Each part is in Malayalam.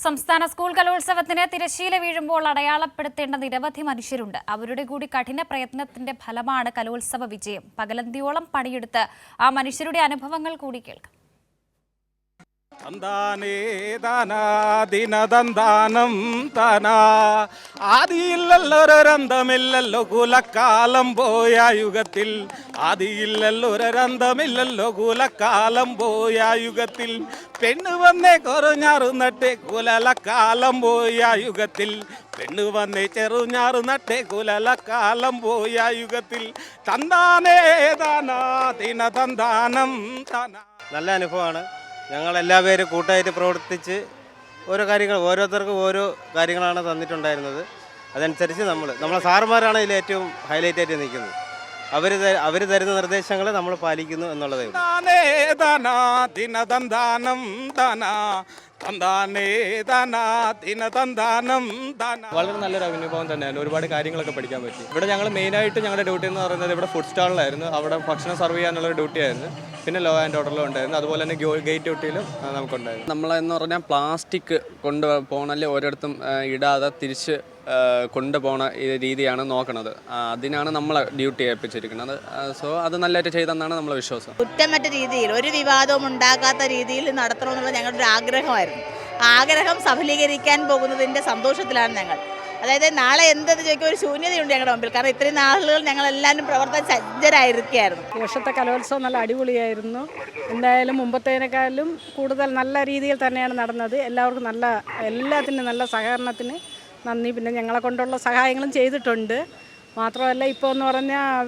സംസ്ഥാന സ്കൂൾ കലോത്സവത്തിന് തിരശ്ശീല വീഴുമ്പോൾ അടയാളപ്പെടുത്തേണ്ട നിരവധി മനുഷ്യരുണ്ട്. അവരുടെ കൂടി കഠിന പ്രയത്നത്തിന്റെ ഫലമാണ് കലോത്സവ വിജയം. പകലന്തിയോളം പണിയെടുത്ത് ആ മനുഷ്യരുടെ അനുഭവങ്ങൾ കൂടി കേൾക്കാം. ദിനദന്താനം താനാ ആദിയില്ലല്ലൊരന്തമില്ലല്ലോ കുലക്കാലം പോയ യുഗത്തിൽ ആദിയില്ലല്ലൊരന്തമില്ലല്ലോ കുലക്കാലം പോയ യുഗത്തിൽ പെണ്ണ് വന്നേ കുറഞ്ഞാറു നട്ടേ കുലലക്കാലം പോയ യുഗത്തിൽ പെണ്ണ് വന്നേ ചെറുഞ്ഞാറു നട്ടേ കുലലക്കാലം പോയ യുഗത്തിൽ തന്താനേ താനാ ദിനദന്താനം താനാ. നല്ല അനുഭവമാണ്. ഞങ്ങളെല്ലാവരും കൂട്ടായിട്ട് പ്രവർത്തിച്ച് ഓരോരുത്തർക്കും ഓരോ കാര്യങ്ങളാണ് തന്നിട്ടുണ്ടായിരുന്നത്. അതനുസരിച്ച് നമ്മളെ സാറുമാരാണ് ഇതിൽ ഏറ്റവും ഹൈലൈറ്റ് ആയിട്ട് നിൽക്കുന്നത്. അവർ തരുന്ന നിർദ്ദേശങ്ങൾ നമ്മൾ പാലിക്കുന്നു എന്നുള്ളതേ ഉള്ളൂ. വളരെ നല്ലൊരു അനുഭവം തന്നെയാണ്. ഒരുപാട് കാര്യങ്ങളൊക്കെ പഠിക്കാൻ പറ്റി. ഇവിടെ ഞങ്ങൾ മെയിനായിട്ട് ഞങ്ങളുടെ ഡ്യൂട്ടി എന്ന് പറയുന്നത് ഇവിടെ ഫുഡ് സ്റ്റാളിലായിരുന്നു. അവിടെ ഭക്ഷണം സർവ് ചെയ്യാനുള്ളൊരു ഡ്യൂട്ടി ആയിരുന്നു. പിന്നെ ലോ ആൻഡ് ഓർഡറിലും ഉണ്ടായിരുന്നു. അതുപോലെ തന്നെ ഗേറ്റ് ഡ്യൂട്ടിയിലും നമുക്കുണ്ടായിരുന്നു. നമ്മളെന്ന് പറഞ്ഞാൽ പ്ലാസ്റ്റിക് കൊണ്ടുപോകണല്ലേ ഓരോരുത്തും ഇടാതെ തിരിച്ച് കൊണ്ടുപോകണ രീതിയാണ് നോക്കുന്നത്. അതിനാണ് നമ്മളെ ഡ്യൂട്ടി ഏൽപ്പിച്ചിരിക്കുന്നത്. സോ അത് നല്ലതായിട്ട് ചെയ്തെന്നാണ് നമ്മളെ വിശ്വാസം. കുറ്റമറ്റ രീതിയിൽ ഒരു വിവാദവും ഉണ്ടാകാത്ത രീതിയിൽ നടത്തണമെന്നുള്ള ഞങ്ങളുടെ ഒരു ആഗ്രഹമായിരുന്നു. ആഗ്രഹം സഫലീകരിക്കാൻ പോകുന്നതിൻ്റെ സന്തോഷത്തിലാണ് ഞങ്ങൾ. അതായത് നാളെ എന്തെന്ന് ചോദിക്കുക ഒരു ശൂന്യതയുണ്ട് ഞങ്ങളുടെ മുമ്പിൽ. കാരണം ഇത്രയും നാളുകൾ ഞങ്ങളെല്ലാവരും പ്രവർത്തന സജ്ജരായിരിക്കുകയായിരുന്നു. ഈ വർഷത്തെ കലോത്സവം നല്ല അടിപൊളിയായിരുന്നു. എന്തായാലും മുമ്പത്തേനേക്കാളും കൂടുതൽ നല്ല രീതിയിൽ തന്നെയാണ് നടന്നത്. എല്ലാത്തിനും നല്ല സഹകരണത്തിന് നന്ദി. പിന്നെ ഞങ്ങളെ കൊണ്ടുള്ള സഹായങ്ങളും ചെയ്തിട്ടുണ്ട്. മാത്രമല്ല ഇപ്പോൾ എന്ന് പറഞ്ഞാൽ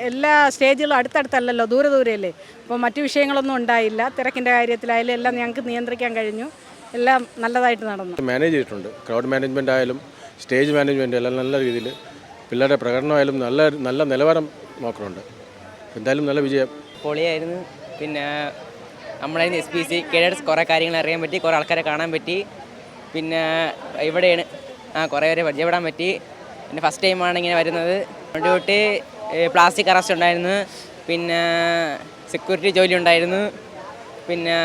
എല്ലാ സ്റ്റേജുകളും അടുത്തടുത്തല്ലല്ലോ, ദൂരെയല്ലേ. അപ്പോൾ മറ്റു വിഷയങ്ങളൊന്നും ഉണ്ടായില്ല. തിരക്കിൻ്റെ കാര്യത്തിലായാലും എല്ലാം ഞങ്ങൾക്ക് നിയന്ത്രിക്കാൻ കഴിഞ്ഞു. എല്ലാം നല്ലതായിട്ട് നടന്നു. മാനേജ് ചെയ്തിട്ടുണ്ട്. ക്രൗഡ് മാനേജ്മെൻ്റ് ആയാലും സ്റ്റേജ് മാനേജ്മെൻ്റ് എല്ലാം നല്ല രീതിയിൽ, പിള്ളേരുടെ പ്രകടനമായാലും നല്ല നിലവാരം നോക്കുന്നുണ്ട്. എന്തായാലും നല്ല വിജയം. പൊളിയായിരുന്നു. പിന്നെ നമ്മളെ SPC കേഡറ്റ്സ് കുറേ കാര്യങ്ങൾ അറിയാൻ പറ്റി, കുറേ ആൾക്കാരെ കാണാൻ പറ്റി. പിന്നെ ഇവിടെയാണ് കുറേ പേരെ പരിചയപ്പെടാൻ പറ്റി. പിന്നെ ഫസ്റ്റ് ടൈമാണ് ഇങ്ങനെ വരുന്നത്. ഡ്യൂട്ടി പ്ലാസ്റ്റിക് അറസ്റ്റ് ഉണ്ടായിരുന്നു. പിന്നെ സെക്യൂരിറ്റി ജോലി ഉണ്ടായിരുന്നു. പിന്നെ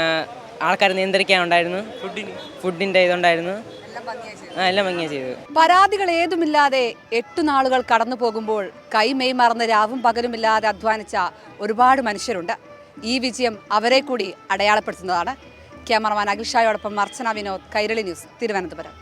ആൾക്കാരെ നിയന്ത്രിക്കാനുണ്ടായിരുന്നു. ഫുഡിൻ്റെ ഇതുണ്ടായിരുന്നു. എല്ലാം ഭംഗിയാണ് ചെയ്തത്. പരാതികൾ ഏതുമില്ലാതെ 8 നാളുകൾ കടന്നു പോകുമ്പോൾ കൈമെയ് മറന്ന് രാവും പകലുമില്ലാതെ അധ്വാനിച്ച ഒരുപാട് മനുഷ്യരുണ്ട്. ഈ വിജയം അവരെ കൂടി അടയാളപ്പെടുത്തുന്നതാണ്. ക്യാമറമാൻ അഖിൽ ഷായോടൊപ്പം അർച്ചന വിനോദ്, കൈരളി ന്യൂസ്, തിരുവനന്തപുരം.